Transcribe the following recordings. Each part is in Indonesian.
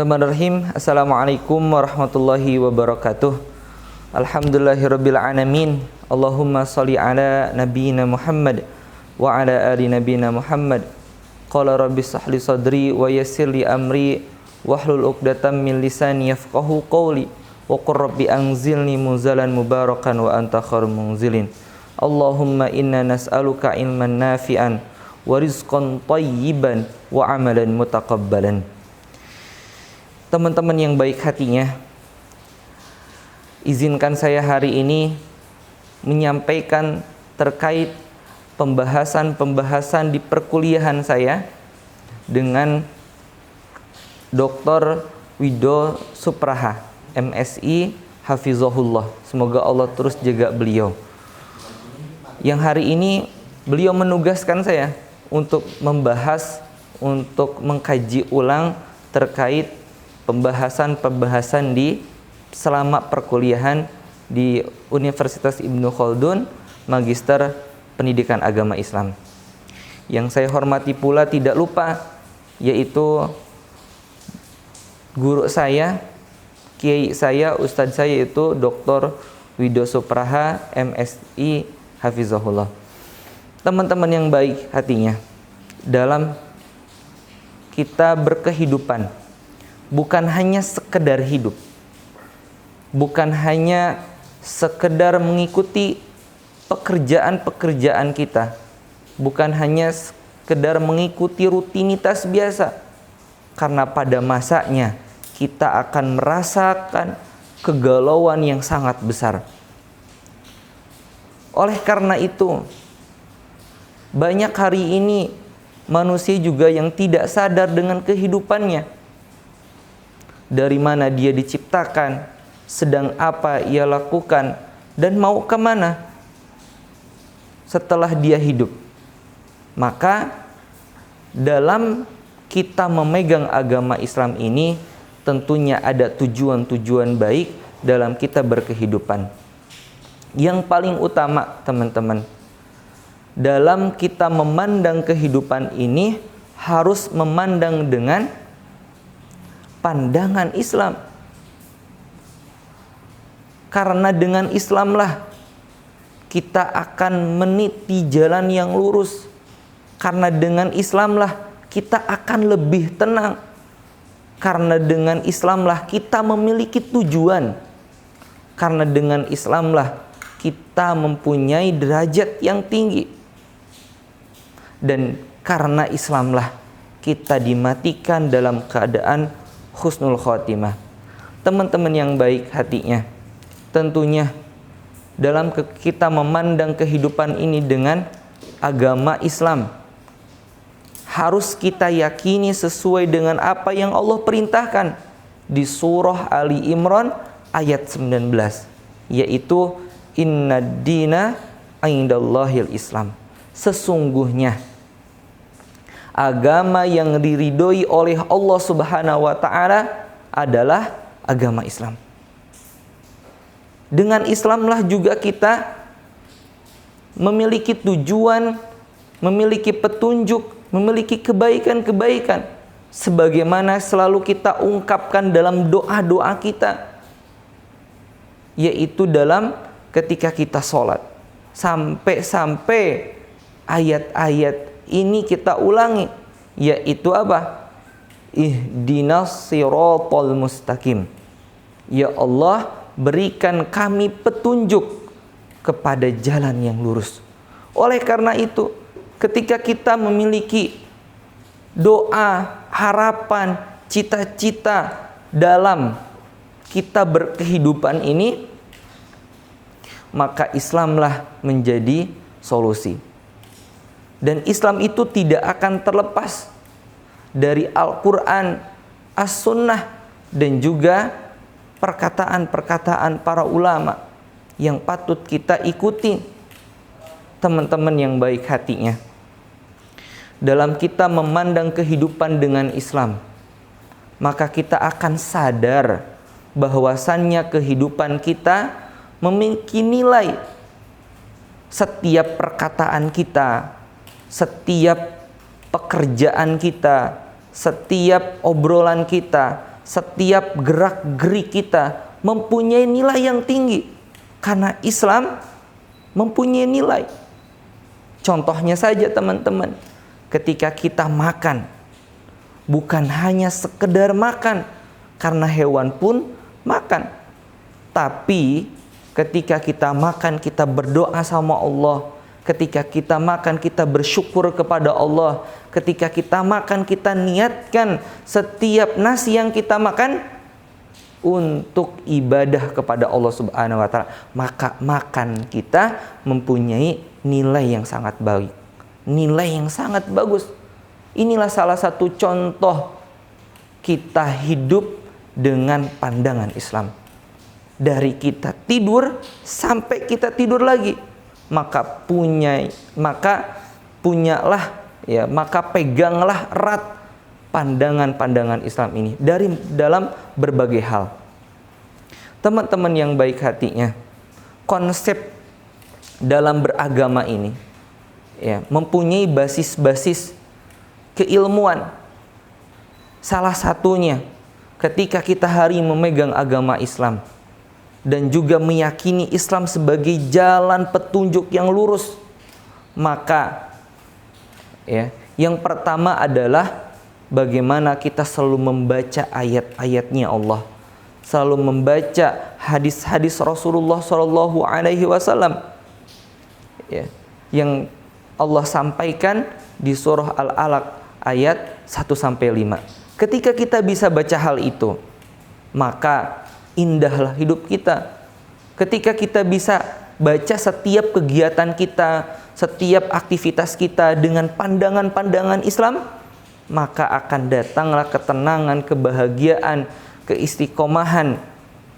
Bismillahirrahmanirrahim. Assalamualaikum warahmatullahi wabarakatuh. Alhamdulillahirabbil alamin. Allahumma shalli ala nabiyyina Muhammad wa ala ali nabiyyina Muhammad. Qala rabbi shrah li sadri wa yassir li amri wahlul 'uqdatam min lisani yafqahu qawli wa qur rabbi anzilni munzalan mubarakan wa anta khairul munzilin. Allahumma inna nas'aluka ilman nafi'an wa rizqan thayyiban wa amalan mutaqabbalan. Teman-teman yang baik hatinya, izinkan saya hari ini menyampaikan terkait pembahasan-pembahasan di perkuliahan saya dengan Dr. Wido Supraha, MSI, Hafizahullah. Semoga Allah terus jaga beliau. Yang hari ini beliau menugaskan saya untuk membahas, untuk mengkaji ulang terkait pembahasan-pembahasan di selama perkuliahan di Universitas Ibnu Khaldun, Magister Pendidikan Agama Islam. Yang saya hormati pula tidak lupa yaitu guru saya, kiai saya, ustadz saya itu Dr. Wido Supraha, MSI, Hafizahullah. Teman-teman yang baik hatinya, dalam kita berkehidupan, bukan hanya sekedar hidup, bukan hanya sekedar mengikuti pekerjaan-pekerjaan kita, bukan hanya sekedar mengikuti rutinitas biasa, karena pada masanya kita akan merasakan kegalauan yang sangat besar. Oleh karena itu, banyak hari ini manusia juga yang tidak sadar dengan kehidupannya. Dari mana dia diciptakan, sedang apa ia lakukan, dan mau kemana setelah dia hidup. Maka dalam kita memegang agama Islam ini tentunya ada tujuan-tujuan baik dalam kita berkehidupan. Yang paling utama teman-teman, dalam kita memandang kehidupan ini harus memandang dengan pandangan Islam. Karena dengan Islamlah kita akan meniti jalan yang lurus. Karena dengan Islamlah kita akan lebih tenang. Karena dengan Islamlah kita memiliki tujuan. Karena dengan Islamlah kita mempunyai derajat yang tinggi. Dan karena Islamlah kita dimatikan dalam keadaan husnul khotimah. Teman-teman yang baik hatinya, tentunya dalam kita memandang kehidupan ini dengan agama Islam, harus kita yakini sesuai dengan apa yang Allah perintahkan di surah Ali Imran ayat 19, yaitu innad dina indallahil Islam. Sesungguhnya agama yang diridhoi oleh Allah Subhanahu wa taala adalah agama Islam. Dengan Islamlah juga kita memiliki tujuan, memiliki petunjuk, memiliki kebaikan-kebaikan sebagaimana selalu kita ungkapkan dalam doa-doa kita, yaitu dalam ketika kita sholat. Sampai ayat-ayat ini kita ulangi, yaitu apa? Ihdinas siratal mustaqim. Ya Allah, berikan kami petunjuk kepada jalan yang lurus. Oleh karena itu, ketika kita memiliki doa, harapan, cita-cita dalam kita berkehidupan ini, maka Islamlah menjadi solusi. Dan Islam itu tidak akan terlepas dari Al-Quran, As-Sunnah, dan juga perkataan-perkataan para ulama yang patut kita ikuti. Teman-teman yang baik hatinya, dalam kita memandang kehidupan dengan Islam, maka kita akan sadar bahwasannya kehidupan kita memiliki nilai. Setiap perkataan kita, setiap pekerjaan kita, setiap obrolan kita, setiap gerak-gerik kita mempunyai nilai yang tinggi. Karena Islam mempunyai nilai. Contohnya saja teman-teman, ketika kita makan, bukan hanya sekedar makan, karena hewan pun makan. Tapi ketika kita makan, kita berdoa sama Allah. Ketika kita makan, kita bersyukur kepada Allah. Ketika kita makan, kita niatkan setiap nasi yang kita makan untuk ibadah kepada Allah Subhanahu wa Ta'ala. Maka makan kita mempunyai nilai yang sangat baik, nilai yang sangat bagus. Inilah salah satu contoh kita hidup dengan pandangan Islam. Dari kita tidur sampai kita tidur lagi, maka peganglah erat pandangan-pandangan Islam ini dalam berbagai hal. Teman-teman yang baik hatinya, konsep dalam beragama ini mempunyai basis-basis keilmuan. Salah satunya ketika kita hari memegang agama Islam dan juga meyakini Islam sebagai jalan petunjuk yang lurus, maka yang pertama adalah bagaimana kita selalu membaca ayat-ayatnya Allah, selalu membaca hadis-hadis Rasulullah Shallallahu Alaihi Wasallam yang Allah sampaikan di surah Al-Alaq ayat 1-5. Ketika kita bisa baca hal itu, maka indahlah hidup kita. Ketika kita bisa baca setiap kegiatan kita, setiap aktivitas kita dengan pandangan-pandangan Islam, maka akan datanglah ketenangan, kebahagiaan, keistiqomahan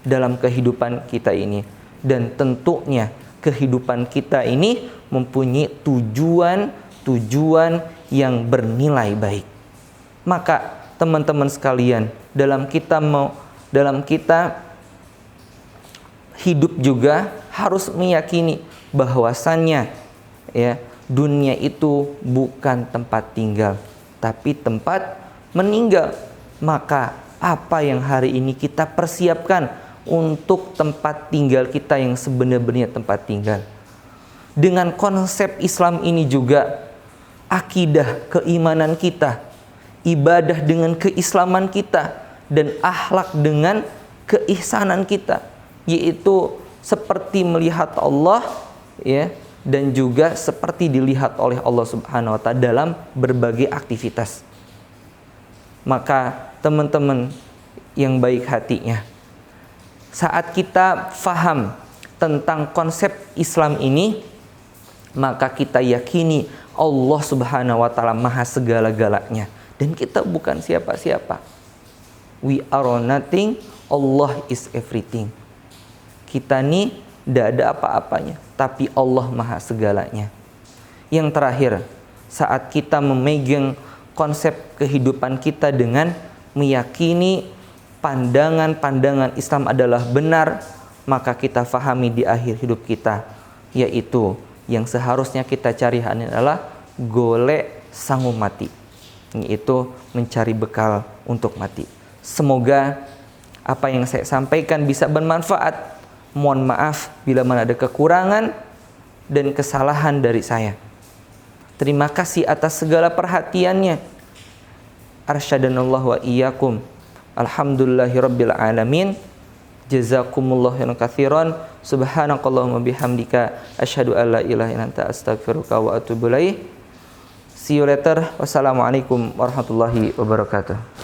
dalam kehidupan kita ini. Dan tentunya kehidupan kita ini mempunyai tujuan yang bernilai baik. Maka teman-teman sekalian, dalam kita hidup juga harus meyakini bahwasannya dunia itu bukan tempat tinggal, tapi tempat meninggal. Maka apa yang hari ini kita persiapkan untuk tempat tinggal kita yang sebenarnya tempat tinggal. Dengan konsep Islam ini juga akidah keimanan kita, ibadah dengan keislaman kita, dan akhlak dengan keihsanan kita, yaitu seperti melihat Allah dan juga seperti dilihat oleh Allah Subhanahu wa Ta'ala dalam berbagai aktivitas. Maka teman-teman yang baik hatinya, saat kita faham tentang konsep Islam ini, maka kita yakini Allah Subhanahu wa Ta'ala maha segala-galanya dan kita bukan siapa-siapa. We are nothing, Allah is everything. Kita nih tidak ada apa-apanya, tapi Allah maha segalanya. Yang terakhir, saat kita memegang konsep kehidupan kita dengan meyakini pandangan-pandangan Islam adalah benar, maka kita fahami di akhir hidup kita, yaitu yang seharusnya kita cari adalah golek sangu mati, yaitu mencari bekal untuk mati. Semoga apa yang saya sampaikan bisa bermanfaat. Mohon maaf bila mana ada kekurangan dan kesalahan dari saya. Terima kasih atas segala perhatiannya. Arsyadanallahu wa iyyakum. Alhamdulillahirabbil alamin. Jazakumullahu khairan katsiran. Subhanakallahumma bihamdika asyhadu an la ilaha illa anta astaghfiruka wa atubu ilaik. See you later. Wassalamualaikum warahmatullahi wabarakatuh.